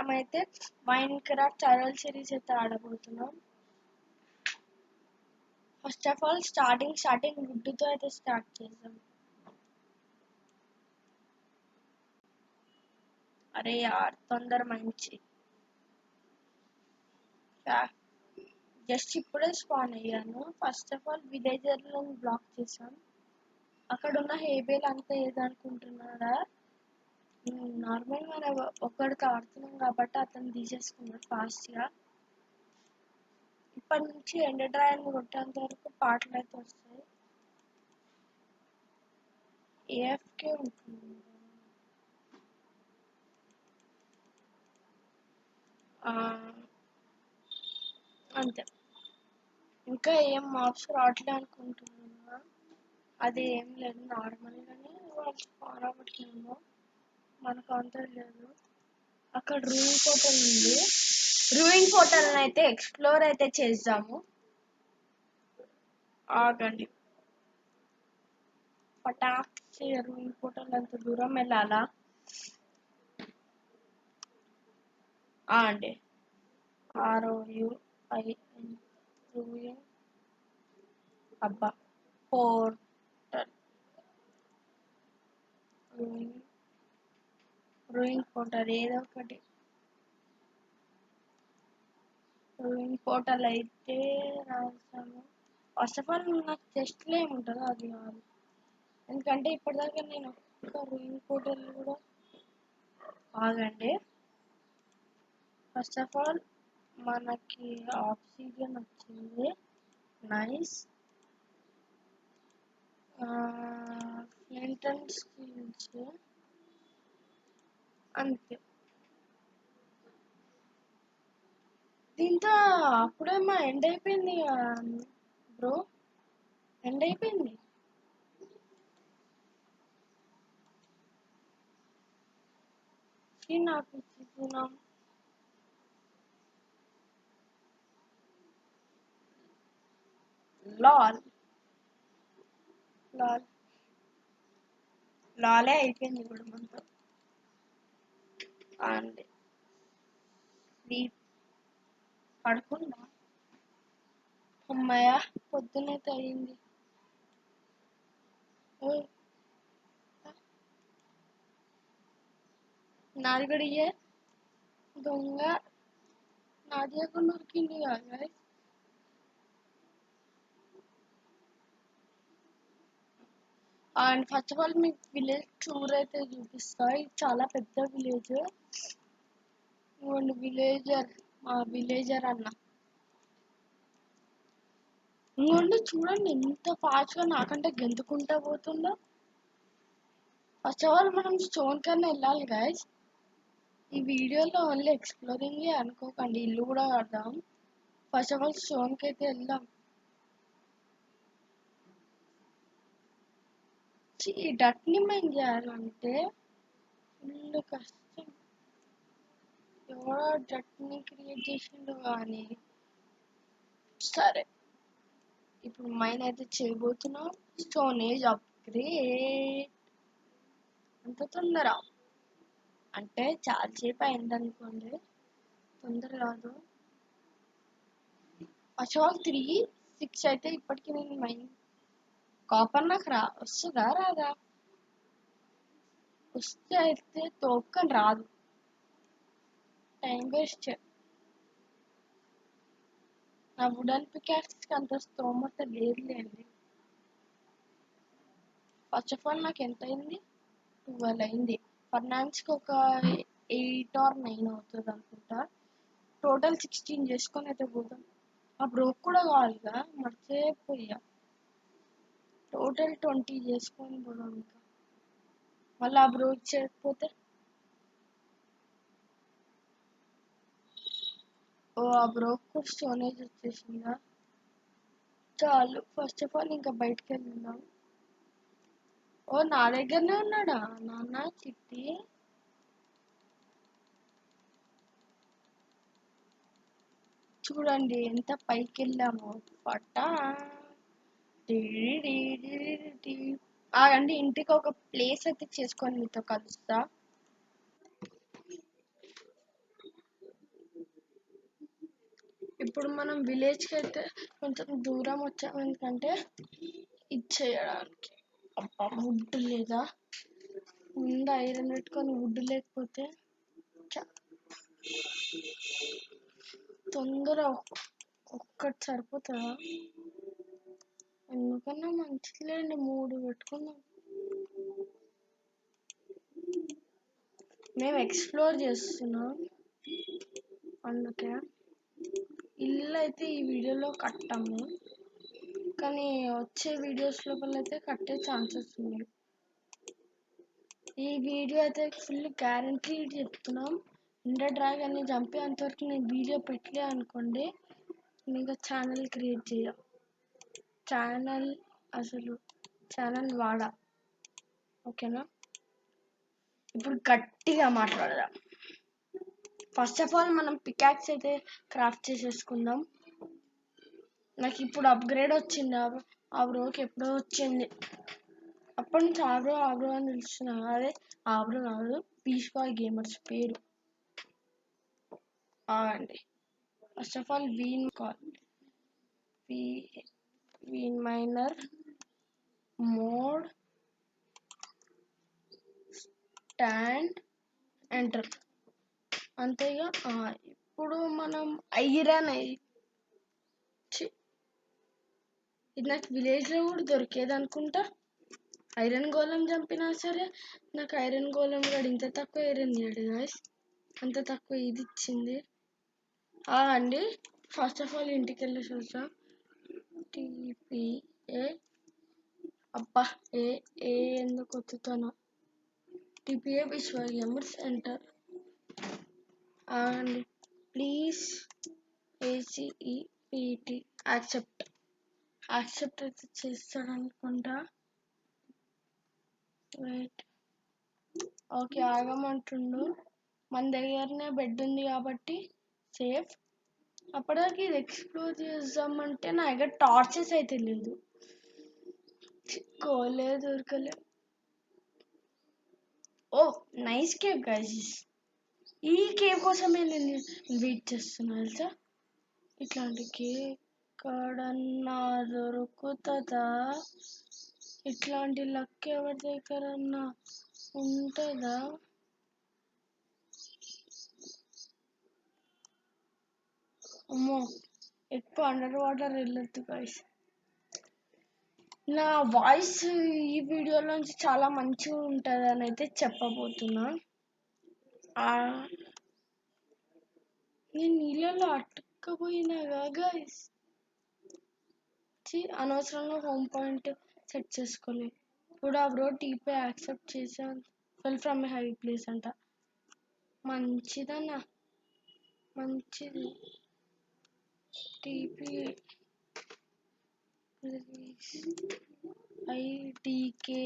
మనమైతే Minecraft survival series అయితే ఆడబోతున్నాం. First of all starting వుడ్తో అయితే స్టార్ట్ చేద్దాం. అరే యార్ తొందర మంచి జస్ట్ ఇప్పుడే స్పాన్ అయ్యాను. ఫస్ట్ ఆఫ్ ఆల్ విలేజర్లను బ్లాక్ చేశాను. అక్కడ ఉన్న హేబేల్ అంతా ఏదనుకుంటున్నారా, నార్మల్ మన ఒక్కడితో ఆడుతున్నాం కాబట్టి అతను తీసేసుకున్నాడు ఫాస్ట్గా. ఇప్పటి నుంచి ఎండ డ్రాయన్ కొట్టేంత వరకు పాటలు అయితే వస్తాయి. ఏఎఫ్కే ఉంటుంది అంతే. ఇంకా ఏం మాప్స్ రావట్లే అనుకుంటున్నా. అది ఏం లేదు, నార్మల్గానే వాళ్ళు స్పాన్ అవ్వట్లేమో, మనకు అంత లేదు. అక్కడ రూయింగ్ పోర్టల్ ఉంది. రూయింగ్ పోర్టల్ అయితే ఎక్స్ప్లోర్ అయితే చేద్దాము. ఆగండి, పటాక్షి రూయింగ్ పోర్టల్ అంత దూరం వెళ్ళాలా అండి? ROUIN రూయింగ్ అబ్బా పోర్టల్ రూయింగ్ పోర్టల్ ఏదో ఒకటి. రూయింగ్ పోర్టల్ అయితే రాసాము. ఫస్ట్ ఆఫ్ ఆల్ నాకు చెస్ట్లో ఏముంటుందో అది కాదు, ఎందుకంటే ఇప్పటిదాకా నేను ఒక్క రూయింగ్ పోర్టల్ కూడా. ఆగండి, ఫస్ట్ ఆఫ్ ఆల్ మనకి ఆక్సిజన్ వచ్చింది, నైస్. ఫ్లింట్ అండ్ స్టీల్స్ అంతే. దీంతో అప్పుడే మా ఎండ్ అయిపోయింది బ్రో, ఎండ్ అయిపోయింది. నాకు చూస్తున్నాం. లాల్ లాల్ లాలే అయిపోయింది ఇప్పుడు మనతో. అండ్ స్లీప్ పడుకుందా. అమ్మాయ పొద్దునైతే అయింది. నాది కూడా ఇయ్యే దొంగ, నాది అక్కడ ఉరికింది కదా. అండ్ ఫస్ట్ ఆఫ్ ఆల్ మీకు విలేజ్ టూర్ అయితే చూపిస్తా. ఇది చాలా పెద్ద విలేజ్. విలేజర్, మా విలేజర్ అన్న ఇంకోండి చూడండి ఎంత ఫాస్ట్గా నాకంటే గెంతుకుంటా పోతుందో. ఫస్ట్ ఆఫ్ ఆల్ మనం స్టోన్ కన్నా వెళ్ళాలి గైస్. ఈ వీడియోలో ఓన్లీ ఎక్స్ప్లోరింగే అనుకోకండి, ఇల్లు కూడా కడదాం. ఫస్ట్ ఆఫ్ ఆల్ స్టోన్కి అయితే వెళ్దాం. ఈ డట్ని మైన్ చేయాలంటే ఫుల్ కష్టం. ఎవరో డట్ని క్రియేట్ చేసిండు కానీ. సరే, ఇప్పుడు మైన్ అయితే చేయబోతున్నాం. Stone age upgrade. అంత తొందర అంటే చాలాసేపు అయిందనుకోండి, తొందర కాదు. ఫస్ట్ ఆఫ్ ఆల్ 3, 6 అయితే ఇప్పటికీ నేను మైన్ కాపర్ నాకు వస్తుందా రాదా? వస్తే అయితే తోక్కని రాదు, టైం వేస్ట్. నా వుడన్ పికాక్స్కి అంత స్తోమత లేదులేండి. ఫస్ట్ ఆఫ్ ఆల్ నాకు ఎంత అయింది? 12 అయింది. ఫైనాన్స్కి ఒక 8 or 9 అవుతుంది అనుకుంటా. టోటల్ 16 చేసుకొని అయితే పోతాం. ఆ బ్రోక్ కూడా కావాలిగా, మర్చిపోయా. టోటల్ 20 చేసుకొని పోదాం. ఇంకా మళ్ళీ ఆ బ్రోక్ చేయకపోతే, ఆ బ్రోక్ స్టోనేజ్ వచ్చేసిందా. చాలు, ఫస్ట్ ఆఫ్ ఆల్ ఇంకా బయటకు వెళ్దాం. నా దగ్గరనే ఉన్నాడా నాన్న చిట్టి? చూడండి ఎంత పైకి వెళ్ళామో. పట్టా ఆగండి, ఇంటికి ఒక ప్లేస్ అయితే చేసుకొని మీతో కలుస్తా. ఇప్పుడు మనం విలేజ్కి అయితే కొంచెం దూరం వచ్చాము, ఎందుకంటే ఇచ్చేయడానికి. అబ్బా వుడ్ లేదా, ముందు ఐరన్ పెట్టుకొని వుడ్ లేకపోతే తొందర ఒక్కటి సరిపోతుందా? ఎందుకన్నా మంచిదిలేండి, 3 పెట్టుకుందాం. మేము ఎక్స్ప్లోర్ చేస్తున్నాం, అందుకే ఇల్లు అయితే ఈ వీడియోలో కట్టాము, కానీ వచ్చే వీడియోస్ లోపల అయితే కట్టే ఛాన్సెస్ ఉన్నాయి. ఈ వీడియో అయితే ఫుల్ గ్యారంటీ చెప్తున్నాం. ఎండర్ డ్రాగన్ని చంపే అంతవరకు నేను వీడియో పెట్టలే అనుకోండి, ఇంకా ఛానల్ క్రియేట్ చేయ, ఛానల్ వాడా. ఓకేనా? ఇప్పుడు గట్టిగా మాట్లాడదాం. ఫస్ట్ ఆఫ్ ఆల్ మనం పికాక్స్ అయితే క్రాఫ్ట్ చేసేసుకుందాం. నాకు ఇప్పుడు అప్గ్రేడ్ వచ్చింది, ఆ బ్రోకి ఎప్పుడో వచ్చింది. అప్పటి నుంచి ఆబ్రో అని పిలుస్తున్నా. అదే ఆబ్రో కాదు, పీస్బాయ్ గేమర్స్ పేరు. అండి ఫస్ట్ ఆఫ్ ఆల్ వీన్ మైనర్ మోడ్ స్టాండ్ ఎంటర్, అంతేగా. ఇప్పుడు మనం ఐరన్ ఇది నాకు విలేజ్లో కూడా దొరికేది అనుకుంటా. ఐరన్ గోళం చంపినా సరే నాకు ఐరన్ గోళం కూడా ఇంత తక్కువ ఐరన్ ఇయ్యాడు గాయస్, అంత తక్కువ ఇది ఇచ్చింది. అండి ఫస్ట్ ఆఫ్ ఆల్ ఇంటికి వెళ్ళి చూసాం. టీపీఏ అబ్బా ఏ ఎందుకు వత్తుతాను, టీపీఏ విశ్వ గేమర్స్ ఎంటర్. అండి ప్లీజ్ ACEPT యాక్సెప్ట్ అయితే చేస్తాడు అనుకుంటా. వెయిట్, ఓకే ఆగమంటుండు. మన దగ్గరనే బెడ్ ఉంది కాబట్టి సేఫ్. అప్పటిదాకా ఇది ఎక్స్ప్లోర్ చేద్దామంటే నా దగ్గర టార్చెస్ అయితే లేదు, దొరకలే. ఓ నైస్ కేవ్ గైస్, ఈ కేవ్ కోసమే నేను వెయిట్ చేస్తున్నా తెలుసా. ఇట్లాంటి కేవ్ ఎక్కడన్నా దొరుకుతుందా? ఇట్లాంటి లక్ ఎవరి దగ్గరన్నా ఉంటుందా? అమ్మో, ఎక్కువ అండర్ వాటర్ వెళ్ళొద్దు గైస్. నా వాయిస్ ఈ వీడియోలోంచి చాలా మంచిగా ఉంటుంది అని అయితే చెప్పబోతున్నా. నేను నీళ్ళలో అట్టుకపోయినాగా గైస్, అనవసరంగా హోమ్ పాయింట్ సెట్ చేసుకోలే. ఇప్పుడు ఆ బ్రో టీపీ యాక్సెప్ట్ చేశాను, fell from a high place అంట. మంచిదన్నా, మంచిది. టీపీ ఐడికే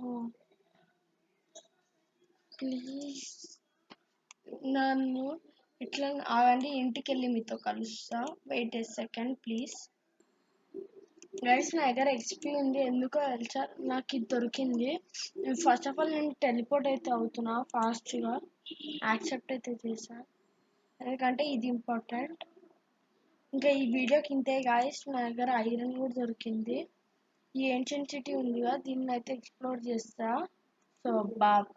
హోమ్ ప్లీజ్. నన్ను ఇట్లా ఆగండి, ఇంటికి వెళ్ళి మీతో కలుస్తా. Wait a second please guys. నా దగ్గర ఎక్స్పీ ఉంది, ఎందుకో తెలుసా, నాకు ఇది దొరికింది. ఫస్ట్ ఆఫ్ ఆల్ నేను టెలిపోర్ట్ అయితే అవుతున్నా ఫాస్ట్గా, యాక్సెప్ట్ అయితే చేసా, ఎందుకంటే ఇది ఇంపార్టెంట్. ఇంకా ఈ వీడియోకి ఇంతే గాయస్. నా దగ్గర ఐరన్ కూడా దొరికింది. ఈ ఏన్షియంట్ సిటీ ఉందిగా, దీన్ని అయితే ఎక్స్ప్లోర్ చేస్తా. సో బాబా.